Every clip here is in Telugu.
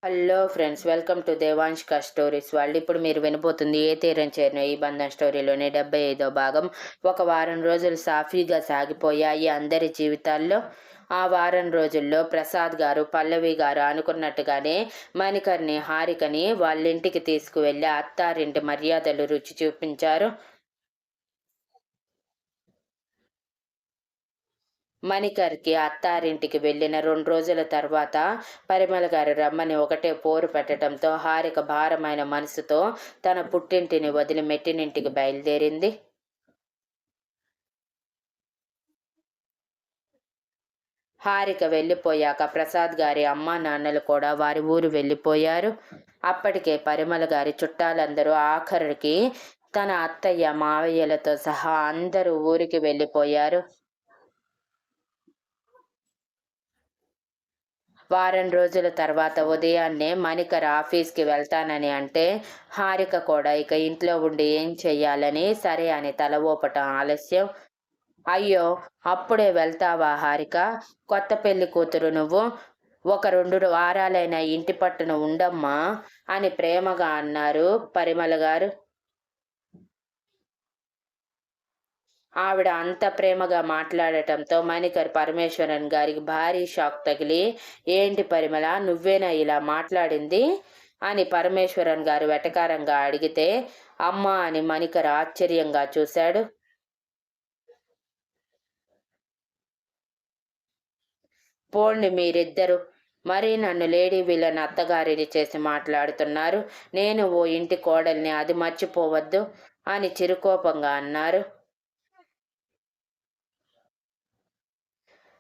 హలో ఫ్రెండ్స్, వెల్కమ్ టు దేవాంష్క స్టోరీస్ వాళ్ళు. ఇప్పుడు మీరు వినబోతుంది ఏ తీరం చేరిన ఈ బంధం స్టోరీలోని 75వ భాగం. ఒక వారం రోజులు సాఫీగా సాగిపోయాయి అందరి జీవితాల్లో. ఆ వారం రోజుల్లో ప్రసాద్ గారు, పల్లవి గారు అనుకున్నట్టుగానే మణికర్ని, హారికని వాళ్ళింటికి తీసుకువెళ్ళి అత్తారింటి మర్యాదలు రుచి చూపించారు. మణికర్కి అత్తారింటికి వెళ్ళిన 2 రోజుల తర్వాత పరిమళ గారు రమ్మని ఒకటే పోరు పెట్టడంతో హారిక భారమైన మనసుతో తన పుట్టింటిని వదిలి మెట్టినింటికి బయలుదేరింది. హారిక వెళ్ళిపోయాక ప్రసాద్ గారి అమ్మా నాన్నలు కూడా వారి ఊరు వెళ్ళిపోయారు. అప్పటికే పరిమళ గారి చుట్టాలందరూ, ఆఖరికి తన అత్తయ్య మావయ్యలతో సహా అందరూ ఊరికి వెళ్ళిపోయారు. వారం రోజుల తర్వాత ఉదయాన్నే మణికర్ ఆఫీస్కి వెళ్తానని అంటే హారిక కూడా ఇక ఇంట్లో ఉండి ఏం చెయ్యాలని సరే అని తల ఊపటం ఆలస్యం. అయ్యో, అప్పుడే వెళ్తావా హారిక? కొత్త పెళ్లి కూతురు నువ్వు. ఒక 2 వారాలైనా ఇంటి పట్టున ఉండమ్మా అని ప్రేమగా అన్నారు పరిమళ గారు. ఆవిడ అంత ప్రేమగా మాట్లాడటంతో మణికర్ పరమేశ్వరన్ గారికి భారీ షాక్ తగిలి, ఏంటి పరిమళ, నువ్వేనా ఇలా మాట్లాడింది అని పరమేశ్వరన్ గారు వెటకారంగా అడిగితే, అమ్మా అని మణికర్ ఆశ్చర్యంగా చూశాడు. పోండి మీరిద్దరు, మరీ నన్ను లేడీ విలన్ అత్తగారిని చేసి మాట్లాడుతున్నారు. నేను ఓ ఇంటి కోడల్ని, అది మర్చిపోవద్దు అని చిరుకోపంగా అన్నారు.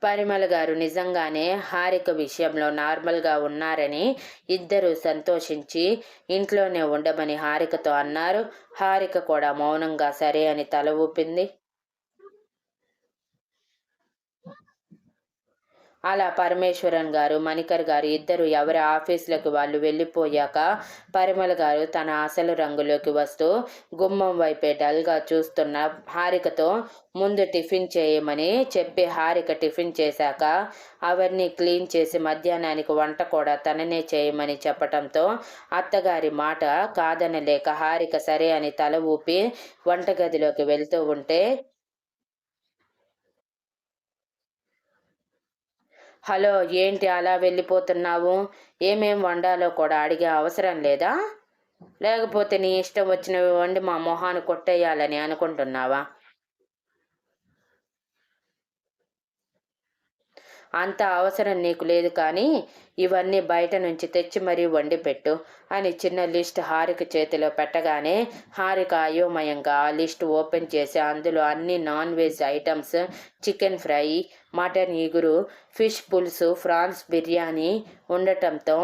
పరిమళ గారు నిజంగానే హారిక విషయంలో నార్మల్గా ఉన్నారని ఇద్దరూ సంతోషించి ఇంట్లోనే ఉండమని హారికతో అన్నారు. హారిక కూడా మౌనంగా సరే అని తల ఊపింది. అలా పరమేశ్వరన్ గారు, మణికర్ గారు ఇద్దరు ఎవరి ఆఫీసులకు వాళ్ళు వెళ్ళిపోయాక పరిమళ గారు తన అసలు రంగులోకి వస్తూ గుమ్మం వైపే డల్గా చూస్తున్న హారికతో ముందు టిఫిన్ చేయమని చెప్పి హారిక టిఫిన్ చేశాక అవన్నీ క్లీన్ చేసి మధ్యాహ్నానికి వంట కూడా తననే చేయమని చెప్పటంతో అత్తగారి మాట కాదనలేక హారిక సరే అని తల ఊపి వంటగదిలోకి వెళ్తూ ఉంటే, హలో, ఏంటి అలా వెళ్ళిపోతున్నావు? ఏమేం వండాలో కూడా అడిగే అవసరం లేదా? లేకపోతే నీ ఇష్టం వచ్చినవి వండి మా మొహాన్ని కొట్టేయాలని అనుకుంటున్నావా? అంత అవసరం నీకు లేదు, కానీ ఇవన్నీ బయట నుంచి తెచ్చి మరీ వండి పెట్టు అని చిన్న లిస్ట్ హారిక చేతిలో పెట్టగానే హారిక అయోమయంగా ఆ లిస్ట్ ఓపెన్ చేసి అందులో అన్ని non veg items, chicken fry, mutton ఇగురు, ఫిష్ పులుసు, ఫ్రాన్స్ బిర్యానీ ఉండటంతో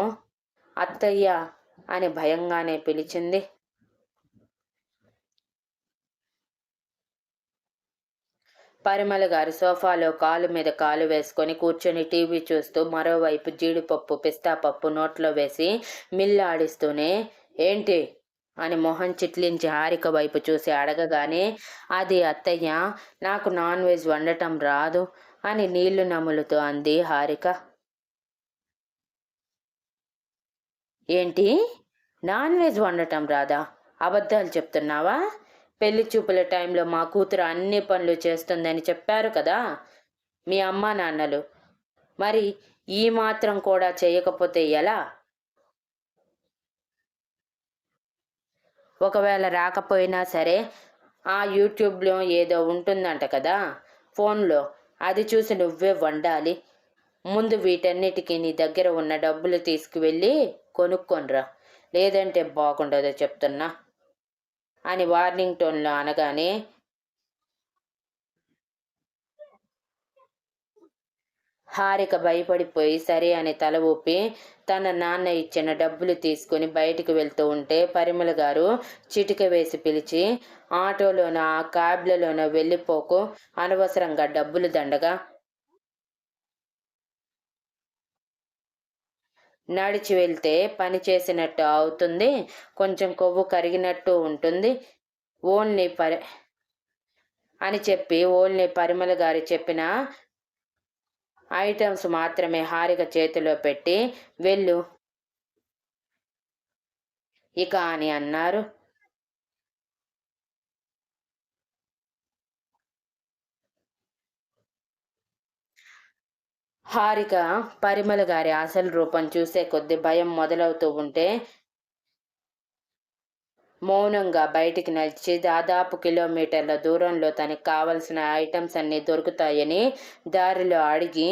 అత్తయ్య అని భయంగానే పిలిచింది. పరిమళ గారు సోఫాలో కాలు మీద కాలు వేసుకొని కూర్చొని టీవీ చూస్తూ మరోవైపు జీడిపప్పు, పిస్తా పప్పు నోట్లో వేసి మిల్లాడిస్తూనే, ఏంటి అని మొహం చిట్లించి హారిక వైపు చూసి అడగగానే, అది అత్తయ్య, నాకు నాన్ వెజ్ వండటం రాదు అని నీళ్లు నములుతూ అంది హారిక. ఏంటి, నాన్ వెజ్ వండటం రాదా? అబద్ధాలు చెప్తున్నావా? పెళ్లి చూపుల టైంలో మా కూతురు అన్ని పనులు చేస్తుందని చెప్పారు కదా మీ అమ్మా నాన్నలు. మరి ఈ మాత్రం కూడా చేయకపోతే ఎలా? ఒకవేళ రాకపోయినా సరే ఆ యూట్యూబ్లో ఏదో ఉంటుందంట కదా ఫోన్లో, అది చూసి నువ్వే వండాలి. ముందు వీటన్నిటికీ నీ దగ్గర ఉన్న డబ్బులు తీసుకువెళ్ళి కొనుక్కొనిరా, లేదంటే బాగుండదో చెప్తున్నా అని వార్నింగ్ టోన్లో అనగానే హారిక భయపడిపోయి సరే అని తల ఊపి తన నాన్న ఇచ్చిన డబ్బులు తీసుకుని బయటికి వెళ్తూ ఉంటే పరిమళ గారు చిటిక వేసి పిలిచి, ఆటోలోనో ఆ క్యాబ్లలోనో వెళ్ళిపోకు, అనవసరంగా డబ్బులు దండగా. నడిచి వెళ్తే పని చేసినట్టు అవుతుంది, కొంచెం కొవ్వు కరిగినట్టు ఉంటుంది. ఓన్లీ అని చెప్పి ఓన్లీ పరిమళ గారు చెప్పిన ఐటమ్స్ మాత్రమే హారిక చేతిలో పెట్టి, వెళ్ళు ఇక అని అన్నారు. హారిక పరిమళ గారి అసలు రూపం చూసే కొద్దీ భయం మొదలవుతూ ఉంటే మౌనంగా బయటికి నడిచి దాదాపు కిలోమీటర్ల దూరంలో తనకి కావలసిన ఐటమ్స్ అన్నీ దొరుకుతాయని దారిలో అడిగి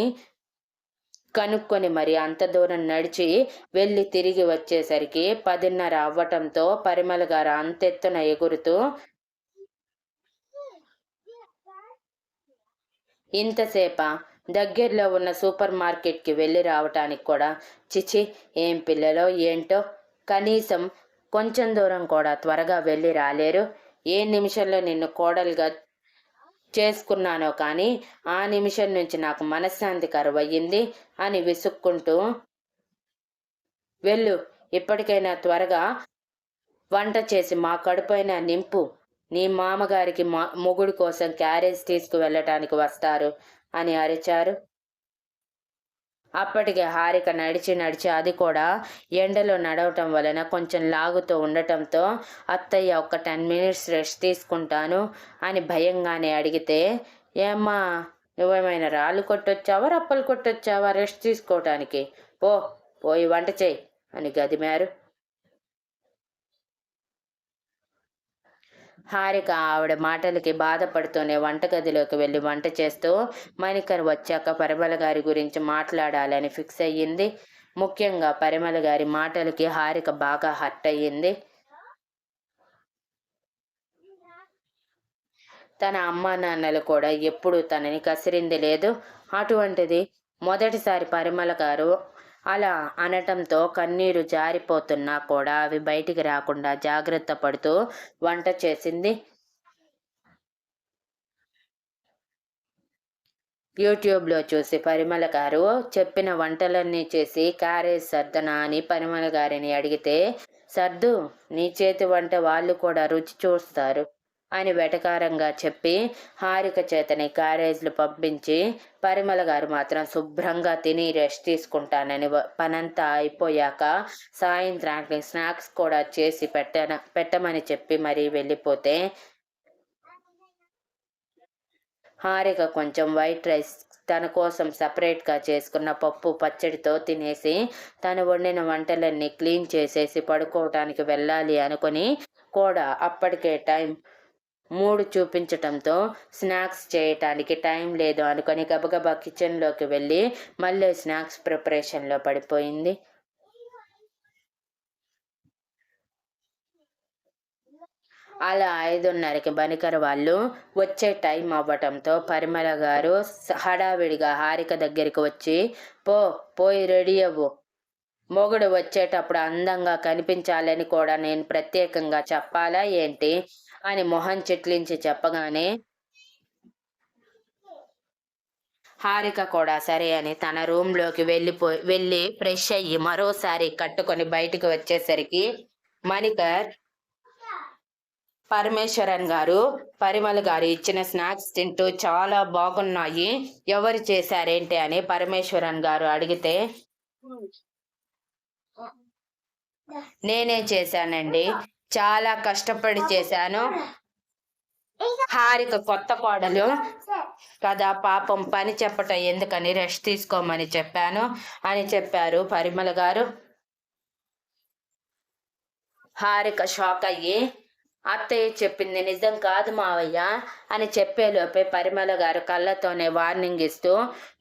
కనుక్కొని మరి అంత దూరం నడిచి వెళ్ళి తిరిగి వచ్చేసరికి 10:30 అవ్వటంతో పరిమళ గారు అంతెత్తున ఎగురుతూ ఇంతసేపా దగ్గరలో ఉన్న సూపర్ మార్కెట్కి వెళ్ళి రావటానికి కూడా చిచి ఏం పిల్లలో ఏంటో కనీసం కొంచెం దూరం కూడా త్వరగా వెళ్ళి రాలేరు. ఏ నిమిషంలో నిన్ను కోడలుగా చేసుకున్నానో కానీ ఆ నిమిషం నుంచి నాకు మనశ్శాంతి కరువయ్యింది అని విసుక్కుంటూ వెళ్ళు, ఇప్పటికైనా త్వరగా వంట చేసి మా కడుపైన నింపు. నీ మామగారికి మొగుడు కోసం క్యారేజ్ తీసుకువెళ్ళటానికి వస్తారు అని అరిచారు. అప్పటికే హారిక నడిచి నడిచి అది కూడా ఎండలో నడవటం వలన కొంచెం లాగుతూ ఉండటంతో అత్తయ్య ఒక 10 మినిట్స్ రెస్ట్ తీసుకుంటాను అని భయంగానే అడిగితే, ఏమ్మా నువ్వేమైనా రాళ్ళు కొట్టొచ్చావా రప్పలు కొట్టొచ్చావా రెస్ట్ తీసుకోవటానికి? పోయి వంట చేయి అని గదిమారు. హారిక ఆవిడ మాటలకి బాధపడుతూనే వంటగదిలోకి వెళ్ళి వంట చేస్తూ మణికర్ వచ్చాక పరిమళ గారి గురించి మాట్లాడాలని ఫిక్స్ అయ్యింది. ముఖ్యంగా పరిమళ గారి మాటలకి హారిక బాగా హర్ట్ అయ్యింది. తన అమ్మా నాన్నలు కూడా ఎప్పుడూ తనని కసిరింది లేదు. అటువంటిది మొదటిసారి పరిమళ గారు అలా అనటంతో కన్నీరు జారిపోతున్నా కూడా అవి బయటికి రాకుండా జాగ్రత్త పడుతూ వంట చేసింది. యూట్యూబ్లో చూసి పరిమళ గారు చెప్పిన వంటలన్నీ చేసి క్యారేజ్ సర్దనా అని పరిమళ గారిని అడిగితే, సర్దు, నీ చేతి వంట వాళ్ళు కూడా రుచి చూస్తారు అని వెటకారంగా చెప్పి హారిక చేతని క్యారేజ్లు పంపించి పరిమళ గారు మాత్రం శుభ్రంగా తిని రెస్ట్ తీసుకుంటానని పనంతా అయిపోయాక సాయంత్రానికి స్నాక్స్ కూడా చేసి పెట్టమని చెప్పి మరీ వెళ్ళిపోతే హారిక కొంచెం వైట్ రైస్ తన కోసం సపరేట్గా చేసుకున్న పప్పు పచ్చడితో తినేసి తను వండిన వంటలన్నీ క్లీన్ చేసేసి పడుకోవటానికి వెళ్ళాలి అనుకుని కూడా అప్పటికే టైం 3 చూపించటంతో స్నాక్స్ చేయటానికి టైం లేదు అనుకొని గబగబా కిచెన్లోకి వెళ్ళి మళ్ళీ స్నాక్స్ ప్రిపరేషన్లో పడిపోయింది. అలా 5:30కి బనికర్ వాళ్ళు వచ్చే టైం అవ్వటంతో పరిమళ గారు హడావిడిగా హారిక దగ్గరికి వచ్చి, పోయి రెడీ అవ్వు, మొగుడు వచ్చేటప్పుడు అందంగా కనిపించాలని కూడా నేను ప్రత్యేకంగా చెప్పాలా ఏంటి అని మొహం చిట్లించి చెప్పగానే హారిక కూడా సరే అని తన రూమ్లోకి వెళ్ళి ఫ్రెష్ అయ్యి మరోసారి కట్టుకొని బయటికి వచ్చేసరికి మణికర్ పరమేశ్వరన్ గారు పరిమళ గారు ఇచ్చిన స్నాక్స్ తింటూ చాలా బాగున్నాయి, ఎవరు చేశారేంటి అని పరమేశ్వరన్ గారు అడిగితే, నేనే చేశానండి, చాలా కష్టపడి చేశాను. హారిక కొత్త కోడలు కదా, పాపం పని చెప్పటం ఎందుకని రెస్ట్ తీసుకోమని చెప్పాను అని చెప్పారు పరిమళ గారు. హారిక షాక్ అయ్యి, అత్తయ్య చెప్పింది నిజం కాదు మావయ్య అని చెప్పేలోపే పరిమళ గారు కళ్ళతోనే వార్నింగ్ ఇస్తూ,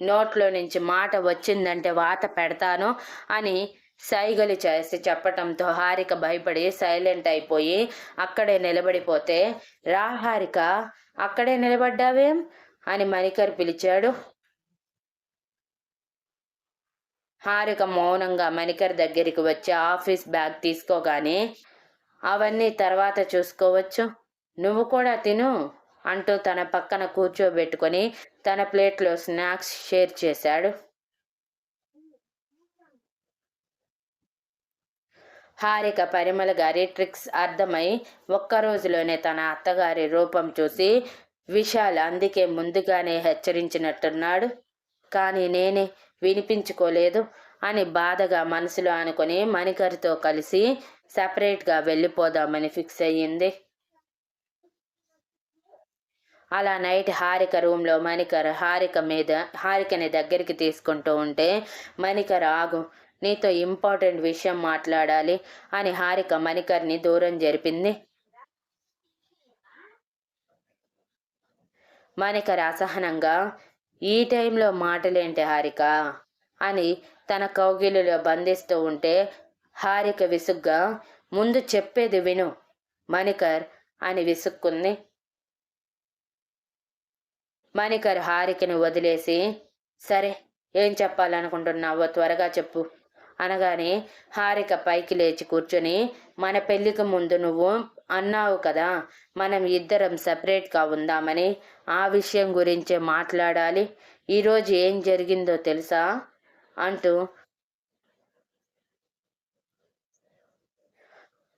నోట్లో నుంచి మాట వచ్చిందంటే వాత పెడతాను అని సైగలు చేసి చెప్పటంతో హారిక భయపడి సైలెంట్ అయిపోయి అక్కడే నిలబడిపోతే, రా హారిక, అక్కడే నిలబడ్డావేం అని మణికర్ పిలిచాడు. హారిక మౌనంగా మణికర్ దగ్గరికి వచ్చి ఆఫీస్ బ్యాగ్ తీసుకోగానే, అవన్నీ తర్వాత చూసుకోవచ్చు, నువ్వు కూడా తిను అంటూ తన పక్కన కూర్చోబెట్టుకొని తన ప్లేట్లో స్నాక్స్ షేర్ చేశాడు. హారిక పరిమళ గారి ట్రిక్స్ అర్థమై ఒక్కరోజులోనే తన అత్తగారి రూపం చూసి విశాల్ అందుకే ముందుగానే హెచ్చరించినట్టున్నాడు. కానీ నేనే వినిపించుకోలేదు. అని బాధగా మనసులో అనుకుని మణికర్తో కలిసి సపరేట్గా వెళ్ళిపోదామని ఫిక్స్ అయ్యింది. అలా నైట్ హారిక రూమ్లో మణికర్ హారికని దగ్గరికి తీసుకుంటూ ఉంటే, మణికర్ ఆగు, నీతో ఇంపార్టెంట్ విషయం మాట్లాడాలి అని హారిక మణికర్ని దూరం జరిపింది. మణికర్ అసహనంగా, ఈ టైంలో మాటలేంటి హారిక అని తన కౌగిలిలో బంధిస్తూ ఉంటే, హారిక విసుగ్గా, ముందు చెప్పేది విను మణికర్ అని విసుక్కుంది. మణికర్ హారికని వదిలేసి, సరే ఏం చెప్పాలనుకుంటున్నావో త్వరగా చెప్పు అనగానే హారిక పైకి లేచి కూర్చొని, మన పెళ్ళికి ముందు నువ్వు అన్నావు కదా మనం ఇద్దరం సపరేట్గా ఉందామని, ఆ విషయం గురించే మాట్లాడాలి. ఈరోజు ఏం జరిగిందో తెలుసా అంటూ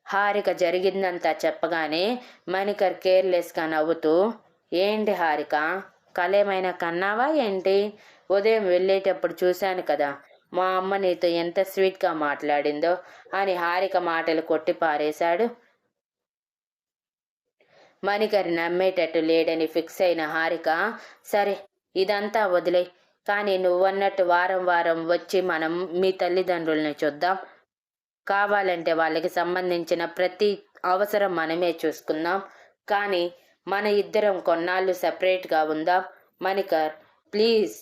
హారిక జరిగిందంతా చెప్పగానే మణికర్ కేర్లెస్గా నవ్వుతూ, ఏంటి హారిక, కలేమైనా కన్నావా ఏంటి? ఉదయం వెళ్ళేటప్పుడు చూశాను కదా మా అమ్మ నీతో ఎంత స్వీట్గా మాట్లాడిందో అని హారిక మాటలు కొట్టి పారేశాడు. మణికర్ నమ్మేటట్టు లేడని ఫిక్స్ అయిన హారిక, సరే ఇదంతా వదిలే, కానీ నువ్వన్నట్టు వారం వారం వచ్చి మనం మీ తల్లిదండ్రుల్ని చూద్దాం. కావాలంటే వాళ్ళకి సంబంధించిన ప్రతి అవసరం మనమే చూసుకుందాం. కానీ మన ఇద్దరం కొన్నాళ్ళు సెపరేట్గా ఉందాం మణికర్, ప్లీజ్.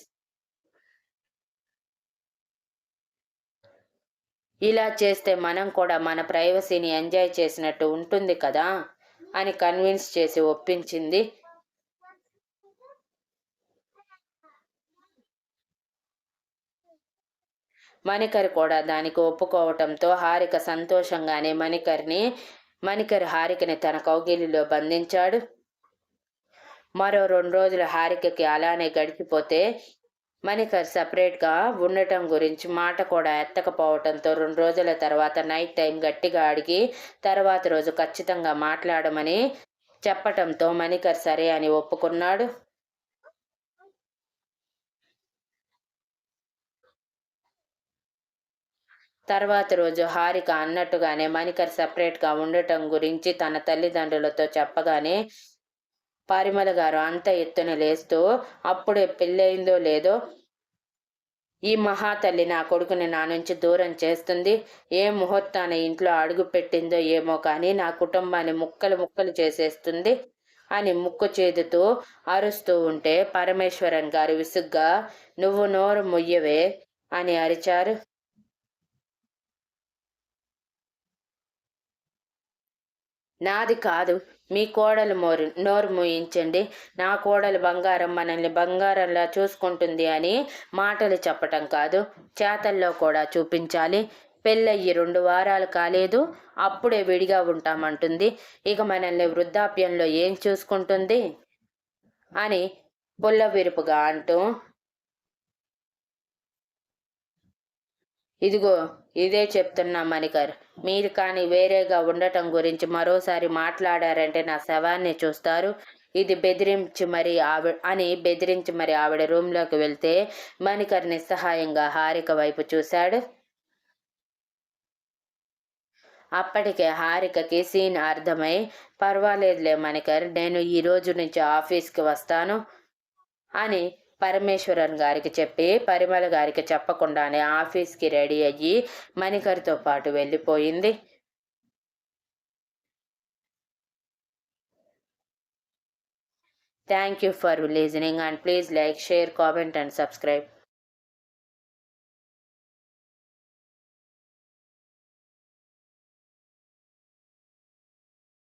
ఇలా చేస్తే మనం కూడా మన ప్రైవసీని ఎంజాయ్ చేసినట్టు ఉంటుంది కదా అని కన్విన్స్ చేసి ఒప్పించింది. మణికర్ కూడా దానికి ఒప్పుకోవటంతో హారిక సంతోషంగానే మణికర్ హారికని తన కౌగిలిలో బంధించాడు. మరో 2 రోజులు హారికకి అలానే గడిచిపోతే, మణికర్ సపరేట్గా ఉండటం గురించి మాట కూడా ఎత్తకపోవటంతో 2 రోజుల తర్వాత నైట్ టైం గట్టిగా అడిగి తర్వాత రోజు ఖచ్చితంగా మాట్లాడమని చెప్పటంతో మణికర్ సరే అని ఒప్పుకున్నాడు. తర్వాత రోజు హారిక అన్నట్టుగానే మణికర్ సపరేట్గా ఉండటం గురించి తన తల్లిదండ్రులతో చెప్పగానే పరిమళ గారు అంత ఎత్తున లేస్తూ, అప్పుడే పెళ్ళయిందో లేదో ఈ మహాతల్లి నా కొడుకుని నా నుంచి దూరం చేస్తుంది, ఏ ముహూర్తాన ఇంట్లో అడుగు పెట్టిందో ఏమో కానీ నా కుటుంబాన్ని ముక్కలు ముక్కలు చేసేస్తుంది అని ముక్కు చేదుతూ అరుస్తూ ఉంటే పరమేశ్వరన్ గారు విసుగ్గా, నువ్వు నోరు ముయ్యవే అని అరిచారు. నాది కాదు, మీ కోడలు నోరు మూయించండి, నా కోడలు బంగారం మనల్ని బంగారంలా చూసుకుంటుంది అని మాటలు చెప్పటం కాదు, చేతల్లో కూడా చూపించాలి. పెళ్ళయ్యి 2 వారాలు కాలేదు, అప్పుడే విడిగా ఉంటామంటుంది, ఇక మనల్ని వృద్ధాప్యంలో ఏం చూసుకుంటుంది అని పుల్లవిరుపుగా అంటూ, ఇదిగో ఇదే చెప్తున్నా మణికర్, మీరు కానీ వేరేగా ఉండటం గురించి మరోసారి మాట్లాడారంటే నా శవాన్ని చూస్తారు. ఇది బెదిరించి మరి ఆవిడ రూమ్లోకి వెళ్తే మణికర్ నిస్సహాయంగా హారిక వైపు చూశాడు. అప్పటికే హారికకి సీన్ అర్థమై, పర్వాలేదులే మణికర్, నేను ఈ రోజు నుంచి ఆఫీస్కి వస్తాను అని పరమేశ్వరన్ గారికి చెప్పి పరిమళ గారికి చెప్పకుండానే ఆఫీస్కి రెడీ అయ్యి మణికర్తో పాటు వెళ్ళిపోయింది. Thank you for listening and please like, share, comment and subscribe.